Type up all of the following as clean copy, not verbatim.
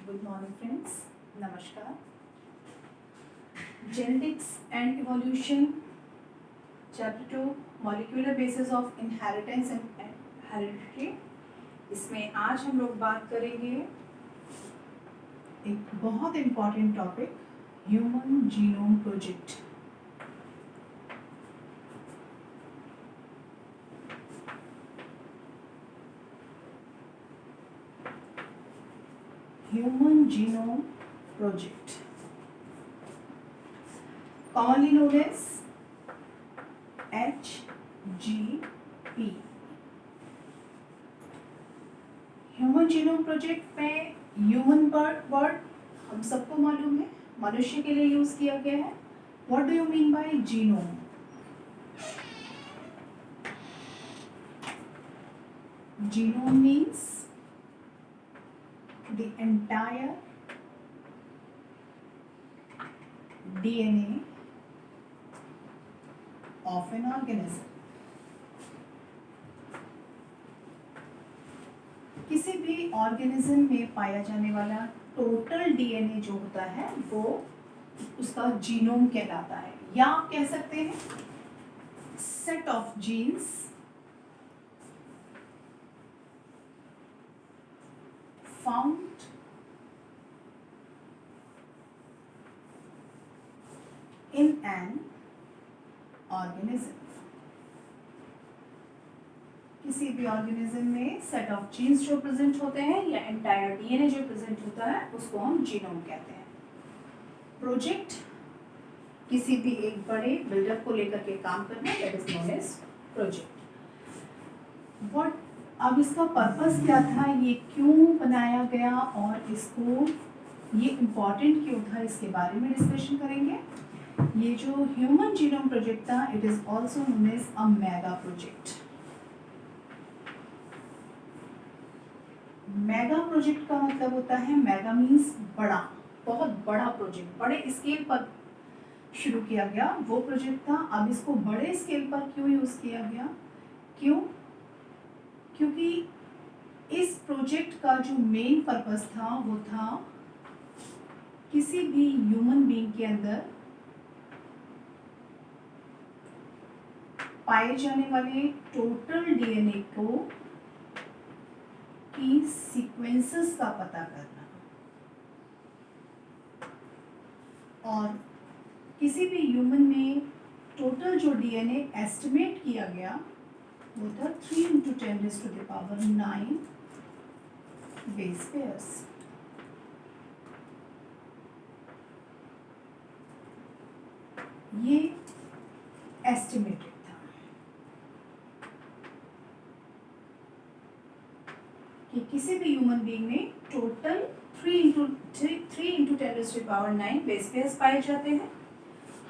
Good morning, friends. Namaskar. Genetics and Evolution, Chapter 2, Molecular Basis of Inheritance and Heredity. इसमें आज हम लोग बात करेंगे एक बहुत important topic, human genome project. Human Genome Project, commonly known as HGP। Human genome project में human word हम सबको मालूम है, मनुष्य के लिए यूज किया गया है। What do you mean by genome? Genome means the entire DNA of an organism। किसी भी ऑर्गेनिज्म में पाया जाने वाला टोटल डीएनए जो होता है वो उसका जीनोम कहलाता है, या आप कह सकते हैं set of genes found in an organism। किसी भी ऑर्गेनिज्म में सेट ऑफ जीन्स जो प्रेजेंट होते हैं या एंटायर डीएनए जो प्रेजेंट होता है उसको हम जीनोम कहते हैं। प्रोजेक्ट किसी भी एक बड़े बिल्डर को लेकर के काम करना, that is known as project. What, अब इसका पर्पस क्या था, ये क्यों बनाया गया और इसको ये इम्पॉर्टेंट क्यों था, इसके बारे में डिस्कशन करेंगे। ये जो ह्यूमन जीनोम प्रोजेक्ट था, it is also known as a mega project. Mega project का मतलब होता है, मेगा मीन्स बड़ा, बहुत बड़ा प्रोजेक्ट, बड़े स्केल पर शुरू किया गया वो प्रोजेक्ट था। अब इसको बड़े स्केल पर क्यों यूज किया गया, क्यों? क्योंकि इस प्रोजेक्ट का जो मेन पर्पस था वो था किसी भी ह्यूमन बीइंग के अंदर पाए जाने वाले टोटल डीएनए को की सीक्वेंसेस का पता करना, और किसी भी ह्यूमन में टोटल जो डीएनए एस्टिमेट किया गया वो था 3 × 10⁹ बेस पेयर्स। ये एस्टिमेटेड था कि किसी भी ह्यूमन बीइंग में टोटल 3 × 10⁹ बेस पेयर्स पाए जाते हैं।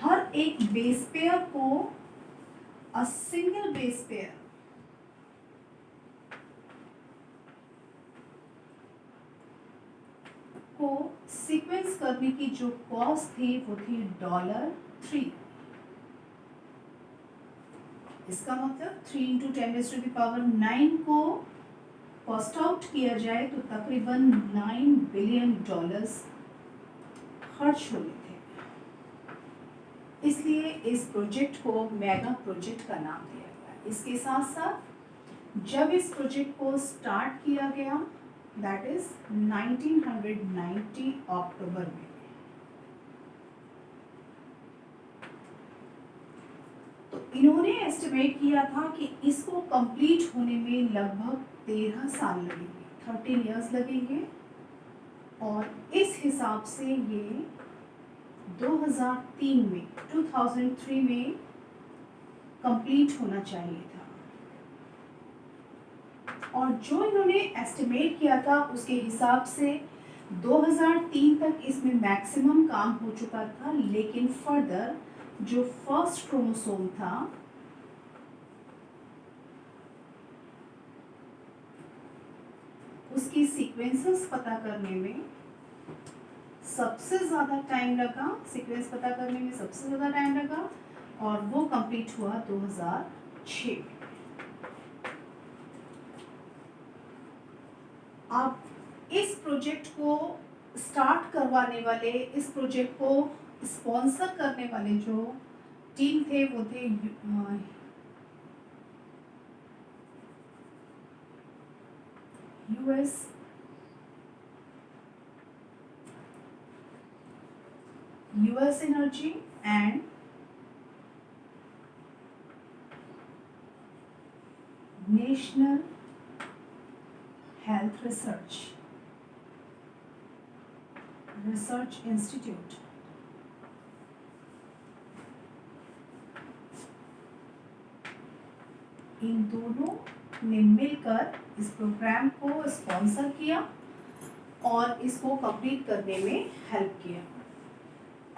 हर एक बेस पेयर को अ सिंगल बेस पेयर को सीक्वेंस करने की जो कॉस्ट थी वो थी $3। इसका मतलब 3 × 10⁹ को कॉस्ट आउट किया जाए तो तकरीबन $9 बिलियन खर्च होने थे। इसलिए इस प्रोजेक्ट को मेगा प्रोजेक्ट का नाम दिया गया। इसके साथ साथ जब इस प्रोजेक्ट को स्टार्ट किया गया, दैट इज 1990 अक्टूबर में, तो इन्होंने एस्टिमेट किया था कि इसको कंप्लीट होने में लगभग 13 साल लगेंगे, 13 इयर्स लगेंगे, और इस हिसाब से ये 2003 में कंप्लीट होना चाहिए था। और जो इन्होंने एस्टिमेट किया था उसके हिसाब से 2003 तक इसमें मैक्सिमम काम हो चुका था, लेकिन फर्दर जो फर्स्ट क्रोमोसोम था उसकी सीक्वेंसेस पता करने में सबसे ज़्यादा टाइम लगा, सीक्वेंस पता करने में सबसे ज़्यादा टाइम लगा, और वो कंप्लीट हुआ 2006। अब इस प्रोजेक्ट को स्टार्ट करवाने वाले, इस प्रोजेक्ट को स्पॉन्सर करने वाले जो टीम थे वो थे US energy and national health research institute. इन दोनों ने मिलकर इस प्रोग्राम को स्पॉन्सर किया और इसको कंप्लीट करने में हेल्प किया।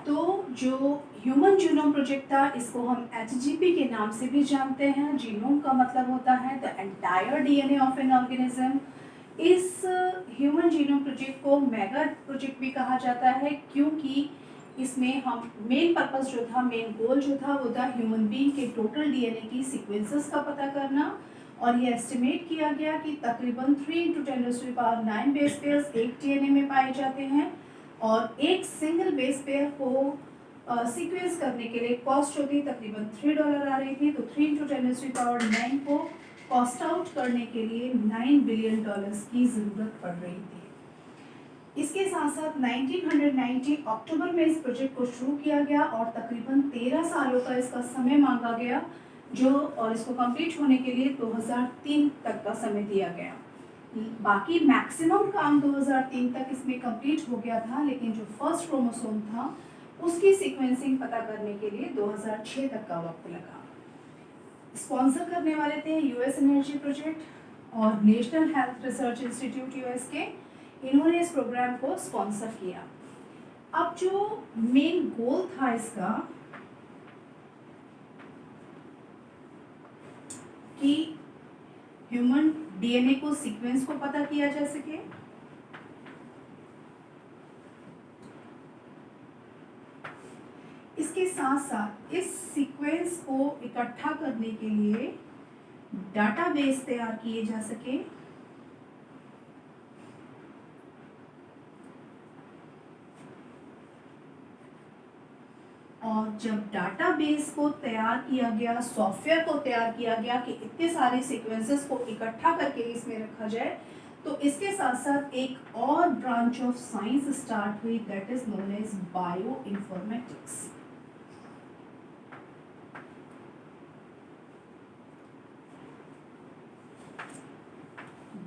तो जो ह्यूमन जीनोम प्रोजेक्ट था, इसको हम HGP के नाम से भी जानते हैं। जीनोम का मतलब होता है the entire DNA of an organism. इस ह्यूमन जीनोम प्रोजेक्ट को मेगा प्रोजेक्ट भी कहा जाता है, क्योंकि इसमें हम मेन पर्पस जो था, मेन गोल जो था वो था ह्यूमन बीइंग के टोटल DNA की सीक्वेंसेस का पता करना। और ये एस्टिमेट किया गया कि तकरीबन 3 × 10⁹ बेस पेयर्स एक DNA में पाए जाते हैं, और एक सिंगल बेस पेयर को सीक्वेंस करने के लिए कॉस्ट जो थी तकरीबन $3 आ रही थी। तो 3 × 10⁹ को कॉस्ट आउट करने के लिए $9 बिलियन की ज़रूरत पड़ रही थी। इसके साथ साथ 1990 अक्टूबर में इस प्रोजेक्ट को शुरू किया गया और तकरीबन 13 सालों का इसका समय मांगा गया, और इसको कंप्लीट होने के लिए 2003 तक का समय दिया गया। बाकी मैक्सिमम काम 2003 तक इसमें कंप्लीट हो गया था, लेकिन जो फर्स्ट क्रोमोसोम था उसकी सीक्वेंसिंग पता करने के लिए 2006 तक का वक्त लगा। स्पॉन्सर करने वाले थे यूएस एनर्जी प्रोजेक्ट और national health research institute US के। इन्होंने इस प्रोग्राम को स्पॉन्सर किया। अब जो मेन गोल था इसका कि ह्यूमन डीएनए को सीक्वेंस को पता किया जा सके, इसके साथ साथ इस सीक्वेंस को इकट्ठा करने के लिए डाटाबेस तैयार किए जा सके, और जब डाटाबेस को तैयार किया गया, सॉफ्टवेयर को तैयार किया गया कि इतने सारे सीक्वेंसेस को इकट्ठा करके इसमें रखा जाए, तो इसके साथ साथ एक और ब्रांच ऑफ साइंस स्टार्ट हुई, that is known as bioinformatics.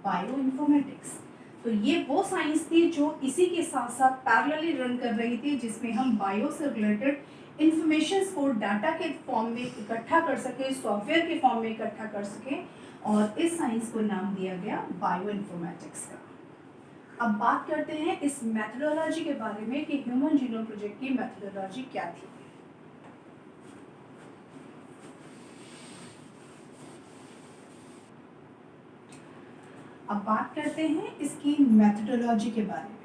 Bioinformatics, तो ये वो साइंस थी जो इसी के साथ साथ पैरेलली रन कर रही थी, जिसमें हम बायो से रिलेटेड इंफॉर्मेशन को डाटा के फॉर्म में इकट्ठा कर सके, सॉफ्टवेयर के फॉर्म में इकट्ठा कर सके, और इस साइंस को नाम दिया गया बायो इन्फॉर्मेटिक्स का। अब बात करते हैं इस मेथोडोलॉजी के बारे में कि ह्यूमन जीनोम प्रोजेक्ट की मेथोडोलॉजी क्या थी। अब बात करते हैं इसकी मेथोडोलॉजी के बारे में।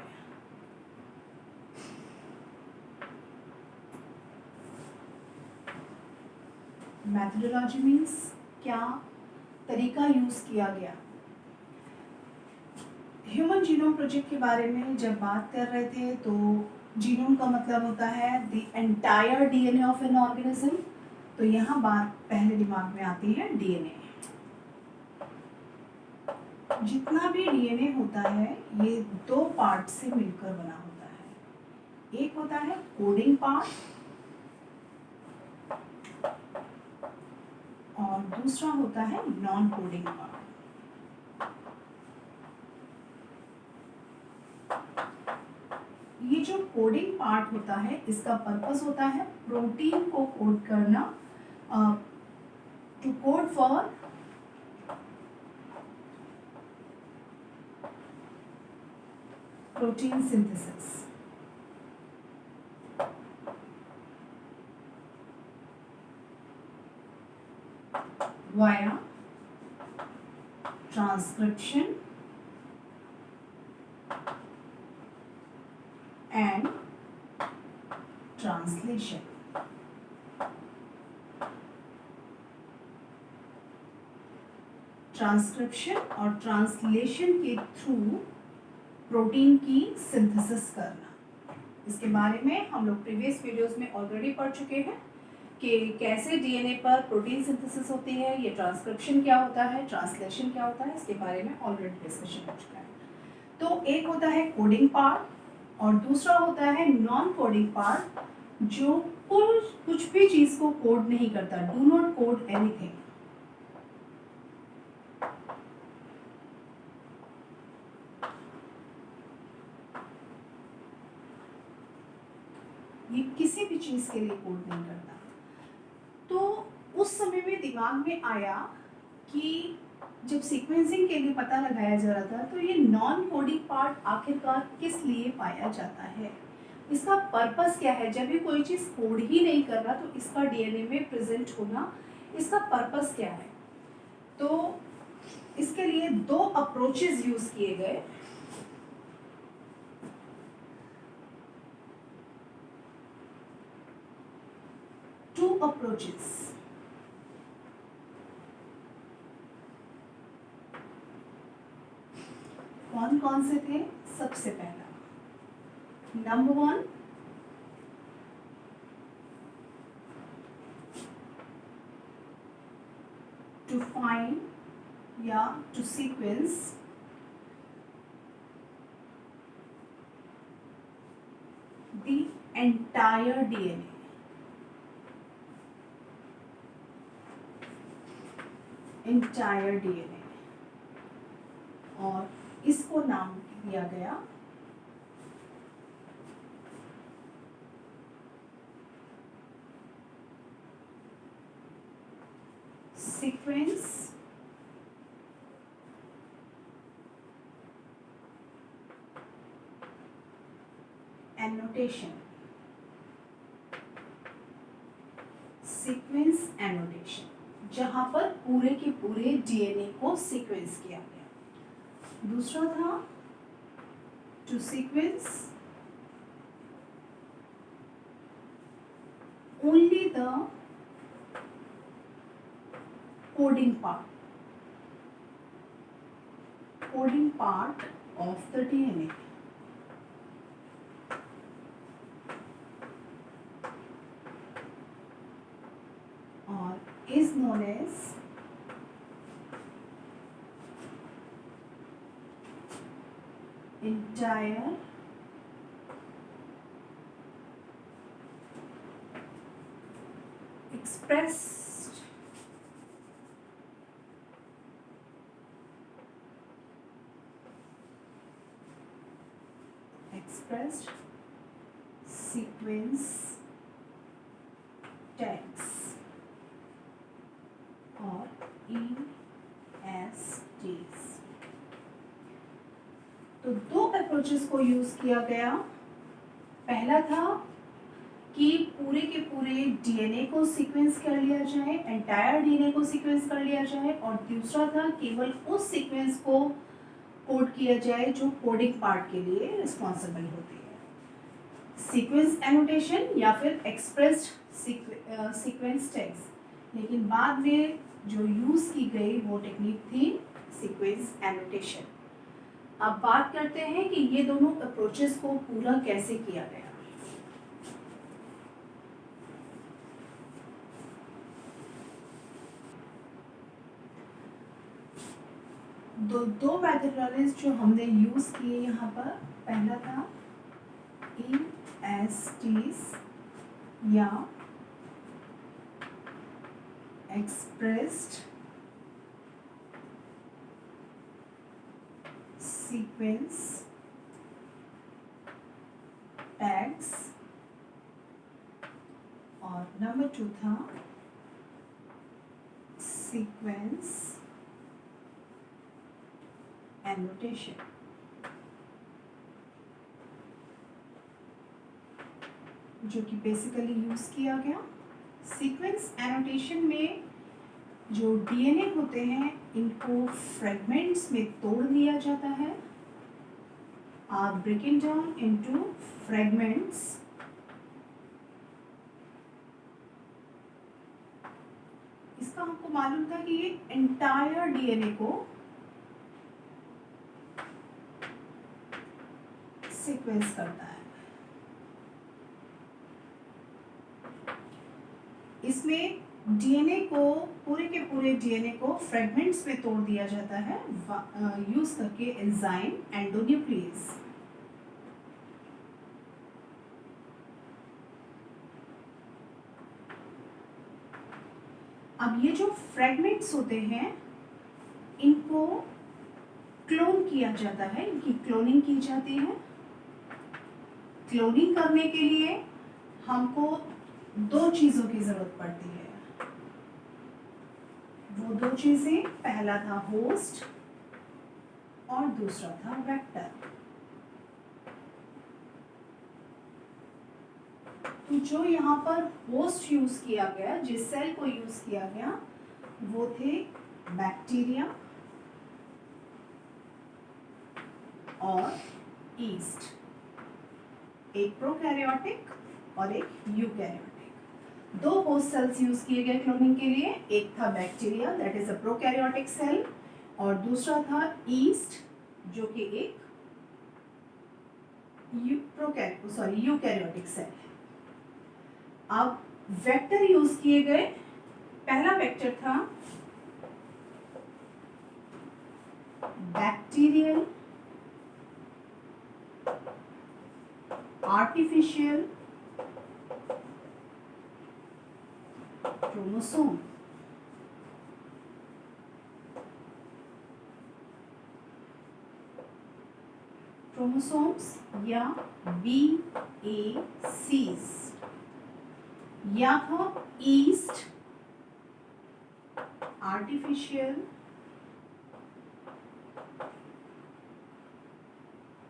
मेथोडोलॉजी मीन्स क्या तरीका यूज किया गया। ह्यूमन जीनोम प्रोजेक्ट के बारे में जब बात कर रहे थे, तो जीनोम का मतलब होता है the entire DNA of an organism. तो यहाँ बात पहले दिमाग में आती है डीएनए। जितना भी डीएनए होता है ये दो पार्ट से मिलकर बना होता है। एक होता है कोडिंग पार्ट और दूसरा होता है नॉन कोडिंग पार्ट। ये जो कोडिंग पार्ट होता है, इसका पर्पस होता है प्रोटीन को कोड करना, to code for protein synthesis via transcription and translation. Transcription और ट्रांसलेशन के थ्रू प्रोटीन की सिंथेसिस करना। इसके बारे में हम लोग प्रीवियस वीडियोस में ऑलरेडी पढ़ चुके हैं कि कैसे डीएनए पर प्रोटीन सिंथेसिस होती है, ये ट्रांसक्रिप्शन क्या होता है, ट्रांसलेशन क्या होता है, इसके बारे में ऑलरेडी डिस्कशन हो चुका है। तो एक होता है कोडिंग पार्ट और दूसरा होता है नॉन कोडिंग पार्ट, जो कुछ भी चीज को कोड नहीं करता, डू नॉट कोड एनीथिंग। ये किसी भी चीज के लिए कोड नहीं करता। तो उस समय में दिमाग में आया कि जब सीक्वेंसिंग के लिए पता लगाया जा रहा था तो ये नॉन कोडिंग पार्ट आखिरकार किस लिए पाया जाता है, इसका पर्पस क्या है। जब भी कोई चीज कोड ही नहीं कर रहा तो इसका डीएनए में प्रेजेंट होना, इसका पर्पस क्या है। तो इसके लिए दो अप्रोचेस यूज किए गए। Two approaches. कौन कौन से थे? सबसे पहला नंबर 1, टू फाइंड या to sequence the entire DNA. Entire DNA, और इसको नाम दिया गया सीक्वेंस एनोटेशन। सीक्वेंस एनोटेशन, जहां पर पूरे के पूरे डीएनए को सीक्वेंस किया गया। दूसरा था to sequence only the coding part of the DNA. और is known as entire expressed sequence tags और ESTs। तो दो अप्रोचेस को यूज किया गया। पहला था कि पूरे के पूरे डीएनए को सीक्वेंस कर लिया जाए, एंटायर डीएनए को सीक्वेंस कर लिया जाए, और दूसरा था केवल उस सीक्वेंस को कोड किया जाए जो कोडिंग पार्ट के लिए रिस्पॉन्सिबल होती है। सीक्वेंस एनोटेशन या फिर एक्सप्रेस्ड सीक्वेंस टैग्स। लेकिन बाद में जो यूज की गई वो टेक्निक थी सीक्वेंस एनोटेशन। अब बात करते हैं कि ये दोनों अप्रोचेस को पूरा कैसे किया गया। दो मेथडोलॉजीज जो हमने यूज किए यहाँ पर, पहला था ESTs या एक्सप्रेस्ड सीक्वेंस टैग्स, और नंबर 2 था सीक्वेंस एनोटेशन। जो कि बेसिकली यूज किया गया। सीक्वेंस एनोटेशन में जो डीएनए होते हैं इनको फ्रेगमेंट्स में तोड़ दिया जाता है, or breaking down into fragments. इसका हमको मालूम था कि ये एंटायर डीएनए को सीक्वेंस करता है। इसमें डीएनए को, पूरे के पूरे डीएनए को फ्रेगमेंट्स में तोड़ दिया जाता है यूज करके एंजाइम एंडोन्यूक्लियस। अब ये जो फ्रेगमेंट्स होते हैं इनको क्लोन किया जाता है, इनकी क्लोनिंग की जाती है। क्लोनिंग करने के लिए हमको दो चीजों की जरूरत पड़ती है। वो दो चीजें, पहला था होस्ट और दूसरा था वेक्टर। तो जो यहाँ पर होस्ट यूज किया गया, जिस सेल को यूज किया गया, वो थे बैक्टीरिया और ईस्ट। एक प्रोकैरियोटिक और एक यूकैरियोटिक। दो होस्ट सेल्स यूज किए गए क्लोनिंग के लिए। एक था bacteria, that is a prokaryotic cell, और दूसरा था ईस्ट जो कि एक यूकैरियोटिक सेल है। अब वेक्टर यूज किए गए। पहला वेक्टर था बैक्टीरियल आर्टिफिशियल क्रोमोसोम। क्रोमोसोम्स या BACs, या था ईस्ट आर्टिफिशियल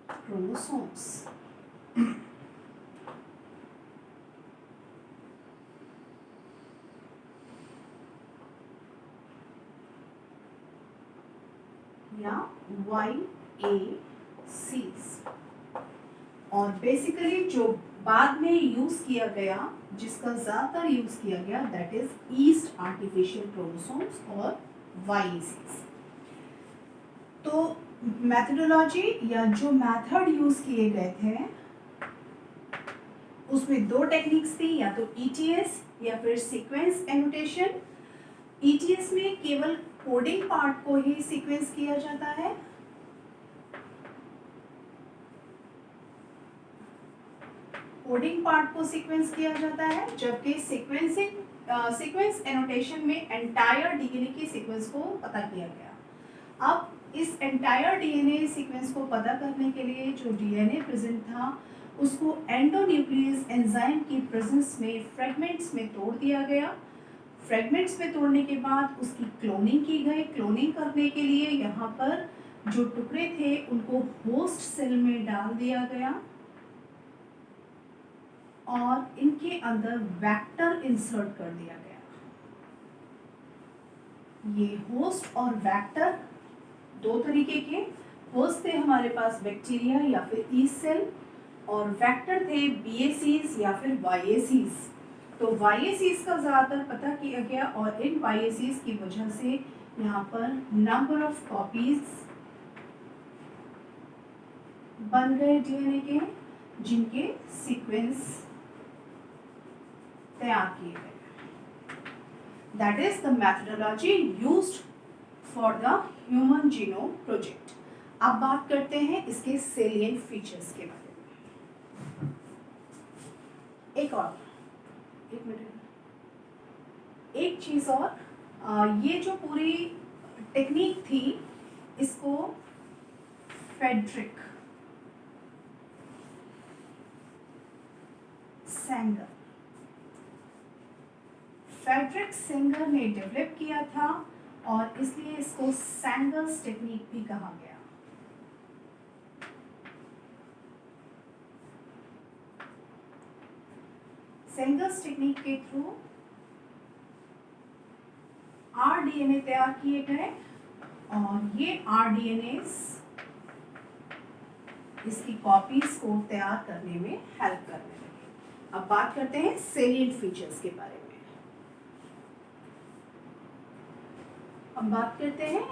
क्रोमोसोम्स। या YACs। और बेसिकली जो बाद में यूज किया गया, जिसका ज्यादातर यूज किया गया, that is yeast artificial chromosomes और YACs। तो मेथडोलॉजी या जो मेथड यूज किए गए थे उसमें दो टेक्निक्स थी, या तो ETS या फिर सीक्वेंस एनोटेशन। ETS में केवल कोडिंग पार्ट को ही सीक्वेंस किया जाता है, कोडिंग पार्ट को सीक्वेंस किया जाता है, जबकि सीक्वेंस एनोटेशन में एंटायर डीएनए की सीक्वेंस को पता किया गया। अब इस एंटायर डीएनए सीक्वेंस को पता करने के लिए जो डीएनए प्रेजेंट था उसको एंडोन्यूक्लियस एंजाइम की प्रेजेंस में फ्रेगमेंट्स में तोड़ दिया गया। फ्रेगमेंट्स में तोड़ने के बाद उसकी क्लोनिंग की गई। क्लोनिंग करने के लिए यहाँ पर जो टुकड़े थे उनको होस्ट सेल में डाल दिया गया और इनके अंदर वेक्टर इंसर्ट कर दिया गया। ये होस्ट और वेक्टर दो तरीके के होस्ट थे हमारे पास, बैक्टीरिया या फिर ईस्ट सेल, और वेक्टर थे BACs या फिर YACs। तो YACs का ज़्यादातर पता किया गया और इन YACs की वजह से यहाँ पर नंबर ऑफ कॉपीज बन गए डीएनए के, जिनके सीक्वेंस तैयार किए गए। That is the methodology used for the human genome project. अब बात करते हैं इसके सेलिएंट फीचर्स के बारे में। एक चीज और, ये जो पूरी टेक्निक थी इसको फ्रेडरिक सेंगर ने डेवलप किया था और इसलिए इसको सैंगर्स टेक्निक भी कहा गया। सेंगर्स टेक्निक के थ्रू आरडीएनए तैयार किए गए और ये आरडीएनएस इसकी कॉपीज को तैयार करने में हेल्प करने लगे। अब बात करते हैं सेलिएंट फीचर्स के बारे में। अब बात करते हैं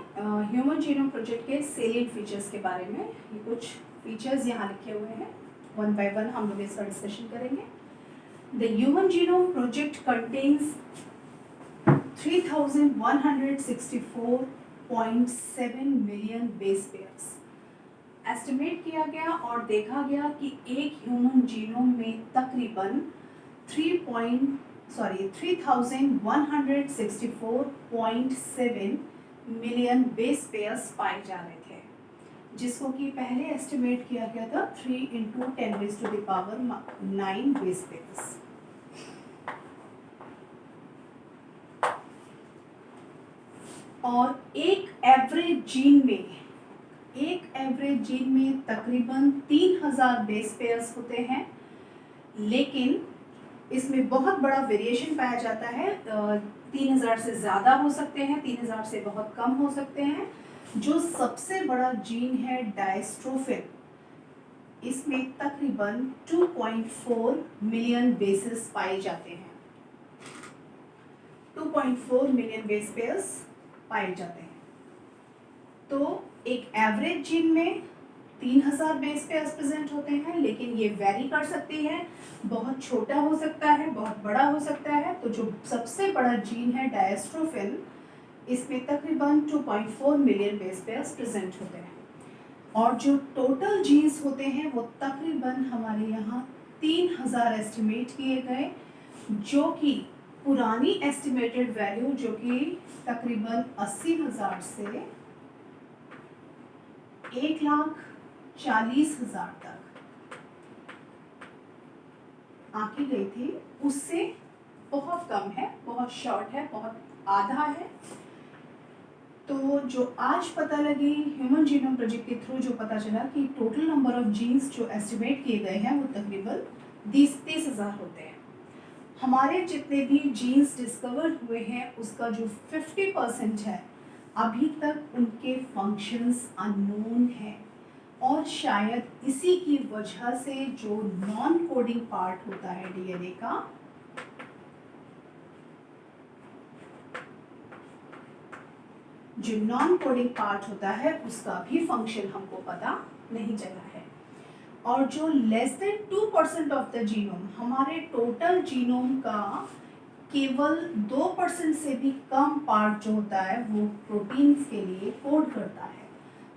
ह्यूमन जीनोम प्रोजेक्ट के सेलिएंट फीचर्स के बारे में। ये कुछ फीचर्स यहाँ लिखे हुए हैं, वन बाय वन हम लोग इसका डिस्कशन करेंगे। The human genome project contains 3164.7 million base pairs. Estimate किया गया और देखा गया कि एक ह्यूमन जीनोम में तकरीबन 3164.7 मिलियन बेस पेयर्स पाए जा रहे थे, जिसको कि पहले एस्टिमेट किया गया था 3 × 10⁹ बेस पेयर्स। और एक एवरेज जीन में तकरीबन 3000 बेस पेयर्स होते हैं, लेकिन इसमें बहुत बड़ा वेरिएशन पाया जाता है। 3000 से ज़्यादा हो सकते हैं, 3000 से बहुत कम हो सकते हैं। जो सबसे बड़ा जीन है डायस्ट्रोफिन, इसमें तकरीबन 2.4 मिलियन बेसेस पाए जाते हैं। 2.4 मिलियन बेस पेयर्स पाए जाते हैं। तो एक एवरेज जीन में 3000 बेस पेयर्स प्रेजेंट होते हैं, लेकिन ये वेरी कर सकती है, बहुत छोटा हो सकता है, बहुत बड़ा हो सकता है। तो जो सबसे बड़ा जीन है डायस्ट्रोफिन, इसमें तकरीबन 2.4 मिलियन बेस पेयर्स प्रेजेंट होते हैं। और जो टोटल जीन्स होते हैं वो तकरीबन हमारे यहाँ 3000 एस्टिमेट किए गए, जो कि पुरानी एस्टिमेटेड वैल्यू जो कि तकरीबन 80,000 से 1,40,000 तक आंकी गई थी, उससे बहुत कम है, बहुत शॉर्ट है, बहुत आधा है। तो जो आज पता लगी ह्यूमन जीनोम प्रोजेक्ट के थ्रू, जो पता चला कि टोटल नंबर ऑफ जीन्स जो एस्टिमेट किए गए हैं वो तकरीबन 30,000 होते हैं। हमारे जितने भी जीन्स डिस्कवर हुए हैं उसका जो 50% है, अभी तक उनके फंक्शंस अननोन हैं, और शायद इसी की वजह से जो नॉन कोडिंग पार्ट होता है डीएनए का, जो नॉन कोडिंग पार्ट होता है उसका भी फंक्शन हमको पता नहीं चला है। और जो less than 2% of the genome, हमारे टोटल जीनोम का केवल 2% से भी कम पार्ट जो होता है वो प्रोटीन्स के लिए कोड करता है।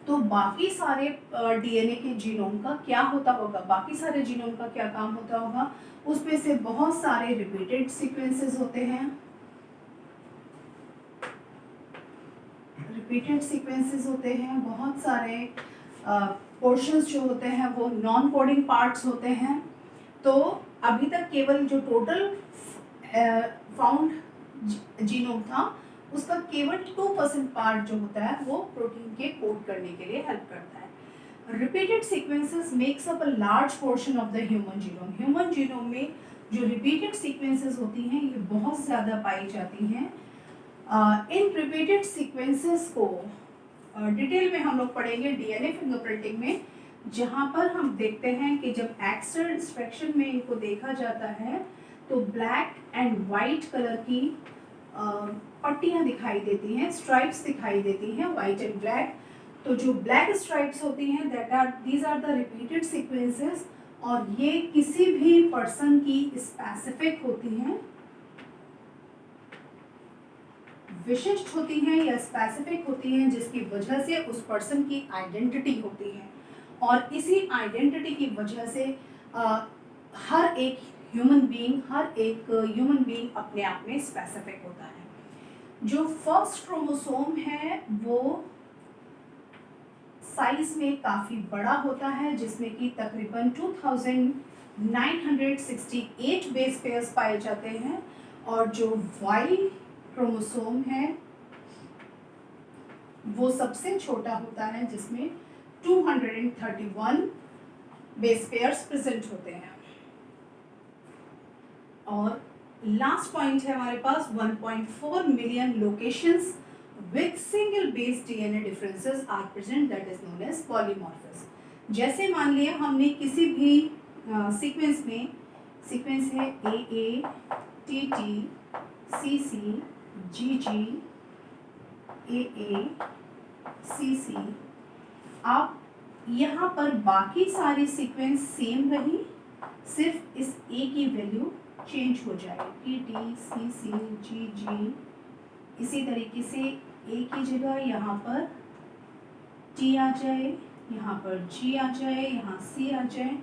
तो बाकी सारे डीएनए के जीनोम का क्या होता होगा, बाकी सारे जीनोम का क्या काम होता होगा, उसमें से बहुत सारे रिपीटेड सीक्वेंसेस होते हैं। बहुत सारे पोर्शंस जो होते हैं वो नॉन कोडिंग पार्ट्स होते हैं। तो अभी तक केवल जो टोटल फाउंड जीनोम था उसका केवल 2% पार्ट जो होता है वो प्रोटीन के कोड करने के लिए हेल्प करता है। Repeated sequences makes up a large portion of the human genome. Human genome में जो रिपीटेड सीक्वेंसेस होती हैं ये बहुत ज़्यादा पाई जाती हैं। इन रिपीटेड सीक्वेंसेस को डिटेल में हम लोग पढ़ेंगे डीएनए फिंगरप्रिंटिंग में, जहाँ पर हम देखते हैं कि जब एक्सटर्नल इंस्पेक्शन में इनको देखा जाता है तो ब्लैक एंड वाइट कलर की पट्टियाँ दिखाई देती हैं, स्ट्राइप्स दिखाई देती हैं, वाइट एंड ब्लैक। तो जो ब्लैक स्ट्राइप्स होती हैं these are the repeated sequences, और ये किसी भी पर्सन की स्पेसिफिक होती हैं, विशिष्ट होती हैं या स्पेसिफिक होती हैं, जिसकी वजह से उस पर्सन की आइडेंटिटी होती है। और इसी आइडेंटिटी की वजह से हर एक ह्यूमन बीइंग अपने आप में स्पेसिफिक होता है। जो फर्स्ट क्रोमोसोम है वो साइज में काफ़ी बड़ा होता है, जिसमें कि तकरीबन 2968 बेस पेयर्स पाए जाते हैं। और जो वाई क्रोमोसोम है वो सबसे छोटा होता है, जिसमें 231 बेस पेयर्स प्रेजेंट होते हैं। और लास्ट पॉइंट है हमारे पास 1.4 million locations with single base DNA differences are present, that is known as polymorphism। जैसे मान लिया हमने किसी भी सीक्वेंस में, सीक्वेंस है AA, TT, CC, GG, AA, CC। आप यहाँ पर बाकी सारी सीक्वेंस सेम रही, सिर्फ इस ए की वैल्यू चेंज हो जाएगी, टी सी सी जी जी। इसी तरीके से ए की जगह यहाँ पर टी आ जाए, यहाँ पर जी आ जाए, यहाँ सी आ जाए।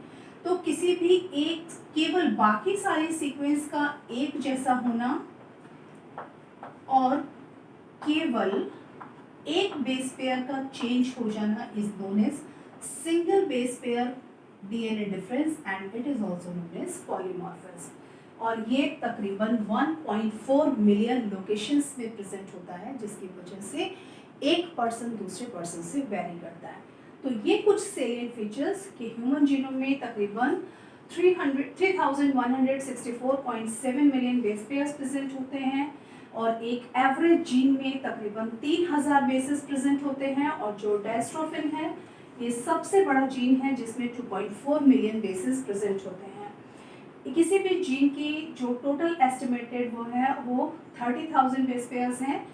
तो किसी भी एक, केवल बाकी सारी सीक्वेंस का एक जैसा होना और केवल एक बेस पेयर का चेंज हो जाना is known as single base pair DNA difference and it is also known as polymorphism. और ये तकरीबन 1.4 मिलियन लोकेशंस में प्रेजेंट होता है, जिसकी वजह से एक पर्सन दूसरे पर्सन से वेरी करता है। तो ये कुछ सेलिएंट फीचर्स कि ह्यूमन जीनोम में तकरीबन 3164.7 मिलियन बेस पेयर्स प्रेजेंट होते हैं और एक एवरेज जीन में तकरीबन 3000 बेसेस प्रेजेंट होते हैं। और जो डायस्ट्रोफिन है ये सबसे बड़ा जीन है जिसमें 2.4 मिलियन बेसेस प्रेजेंट होते हैं। किसी भी जीन की जो टोटल एस्टिमेटेड वो है वो 30,000 बेस पेयर्स हैं,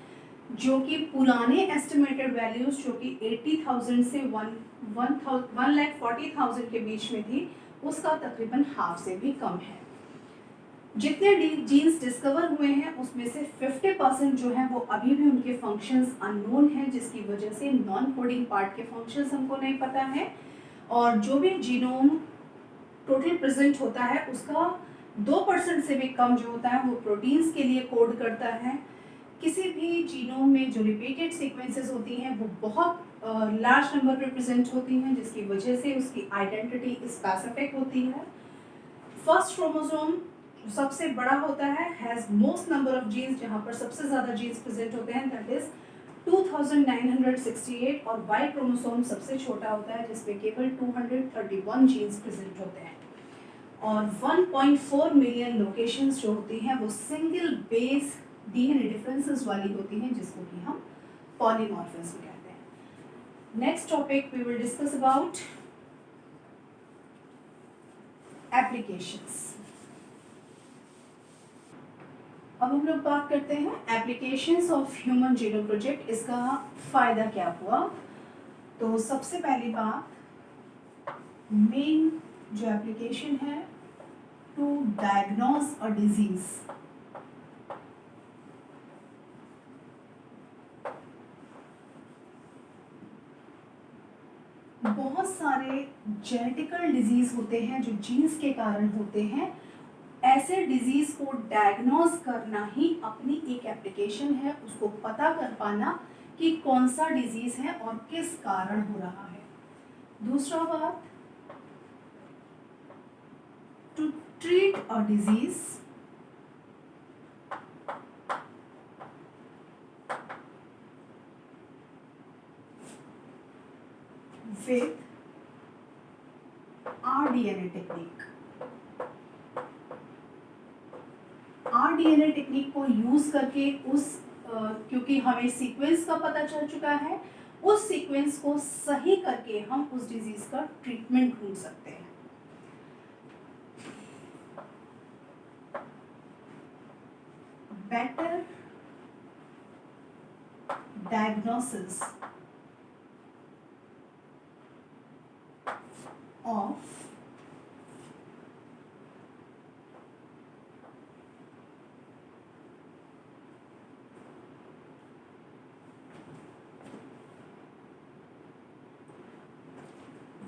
जो कि पुराने एस्टिमेटेड वैल्यूज जो कि 80,000 से 1,40,000 के बीच में थी, उसका तकरीबन हाफ से भी कम है। जितने जीन्स डिस्कवर हुए हैं उसमें से 50% जो है वो अभी भी उनके फंक्शंस अननोन हैं, जिसकी वजह से नॉन कोडिंग पार्ट के फंक्शंस हमको नहीं पता है। और जो भी जीनोम टोटल प्रेजेंट होता है उसका 2% से भी कम जो होता है वो प्रोटीन्स के लिए कोड करता है। किसी भी जीनोम में जो रिपीटेड सीक्वेंसेस होती हैं वो बहुत लार्ज नंबर पे प्रेजेंट होती हैं, जिसकी वजह से उसकी आइडेंटिटी स्पेसिफिक होती है। फर्स्ट क्रोमोसोम सबसे बड़ा होता है, has most number of genes, जहाँ पर सबसे ज़्यादा जीन्स प्रेजेंट होते हैं, दैट इज 2968। और वाई क्रोमोसोम सबसे छोटा होता है जिसमें केवल 231 जीन्स प्रेजेंट होते हैं। और 1.4 मिलियन लोकेशंस जो होती हैं वो सिंगल बेस डीएनए डिफरेंसेस वाली होती हैं, जिसको कि हम पॉलीमॉर्फिज्म कहते हैं। Next topic we will discuss about applications. अब हम लोग बात करते हैं applications of human genome project, इसका फायदा क्या हुआ। तो सबसे पहली बात, मेन जो एप्लीकेशन है टू डायग्नोज अ डिजीज। बहुत सारे जेनेटिकल डिजीज होते हैं जो जीन्स के कारण होते हैं, ऐसे डिजीज को डायग्नोज करना ही अपनी एक एप्लीकेशन है, उसको पता कर पाना कि कौन सा डिजीज है और किस कारण हो रहा है। दूसरा बात, to treat a disease with rDNA technique. RDNA technique को यूज करके क्योंकि हमें सीक्वेंस का पता चल चुका है, उस सीक्वेंस को सही करके हम उस डिजीज का ट्रीटमेंट ढूंढ सकते हैं। Better diagnosis of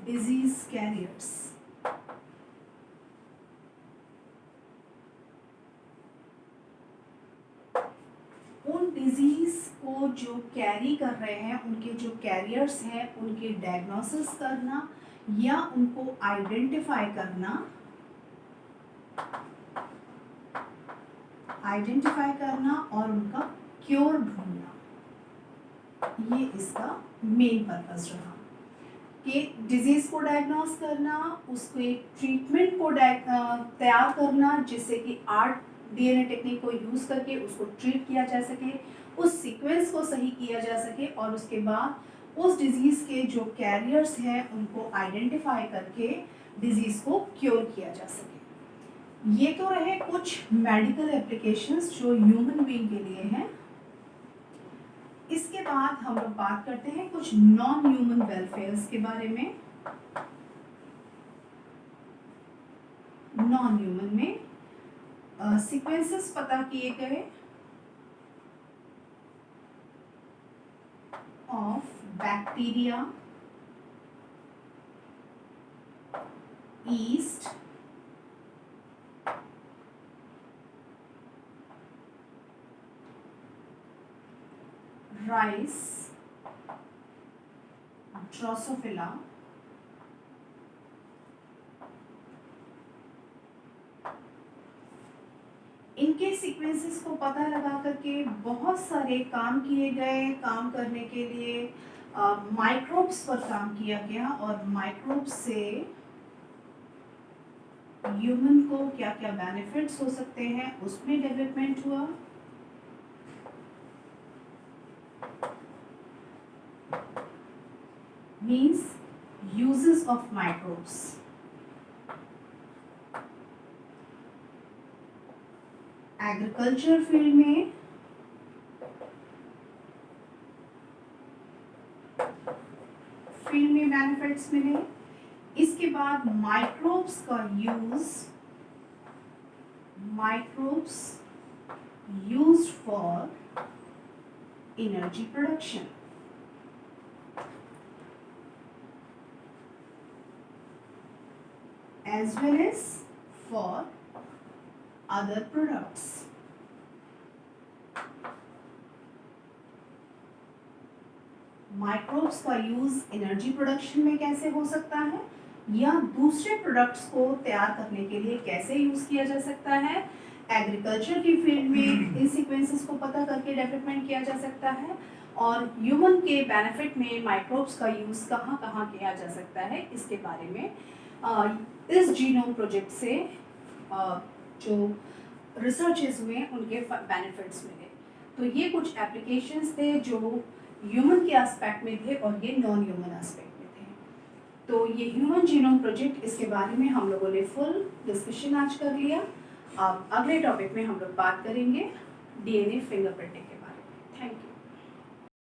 disease carriers। उन डिजीज को जो कैरी कर रहे हैं, उनके जो कैरियर्स हैं, उनकी डायग्नोसिस करना या उनको आइडेंटिफाई करना और उनका क्योर ढूंढना, ये इसका मेन पर्पस रहा कि डिजीज को डायग्नोज करना, उसके ट्रीटमेंट को तैयार करना, जिससे कि आरडीएनए टेक्निक को यूज़ करके उसको ट्रीट किया जा सके, उस सीक्वेंस को सही किया जा सके और उसके बाद उस डिजीज़ के जो कैरियर्स हैं उनको आइडेंटिफाई करके डिजीज़ को क्योर किया जा सके। ये तो रहे कुछ मेडिकल एप्लीकेशंस जो ह्यूमन बीइंग के लिए हैं। इसके बाद हम लोग बात करते हैं कुछ नॉन ह्यूमन वेलफेयर्स के बारे में। नॉन ह्यूमन में सीक्वेंसेस पता किए गए of bacteria, east, rice, Drosophila, इनके सीक्वेंसेस को पता लगा करके बहुत सारे काम किए गए। काम करने के लिए माइक्रोब्स पर काम किया गया और माइक्रोब्स से ह्यूमन को क्या क्या बेनिफिट्स हो सकते हैं उसमें डेवलपमेंट हुआ। Means uses of microbes. Agriculture field में बेनिफिट्स मिले। इसके बाद माइक्रोब्स का used for energy production. as well as for other products. Microbes का यूज एनर्जी प्रोडक्शन में कैसे हो सकता है या दूसरे प्रोडक्ट्स को तैयार करने के लिए कैसे यूज किया जा सकता है। एग्रीकल्चर की फील्ड में इन सीक्वेंसेस को पता करके डेवलपमेंट किया जा सकता है और ह्यूमन के बेनिफिट में माइक्रोब्स का यूज कहाँ कहाँ किया जा सकता है इसके बारे में इस जीनोम प्रोजेक्ट से जो रिसर्चेस हुए उनके बेनिफिट्स मिले। तो ये कुछ एप्लीकेशंस थे जो ह्यूमन के एस्पेक्ट में थे और ये नॉन ह्यूमन एस्पेक्ट में थे। तो ये ह्यूमन जीनोम प्रोजेक्ट, इसके बारे में हम लोगों ने फुल डिस्कशन आज कर लिया। अब अगले टॉपिक में हम लोग बात करेंगे डीएनए फिंगरप्रिंटिंग के बारे में। Thank you.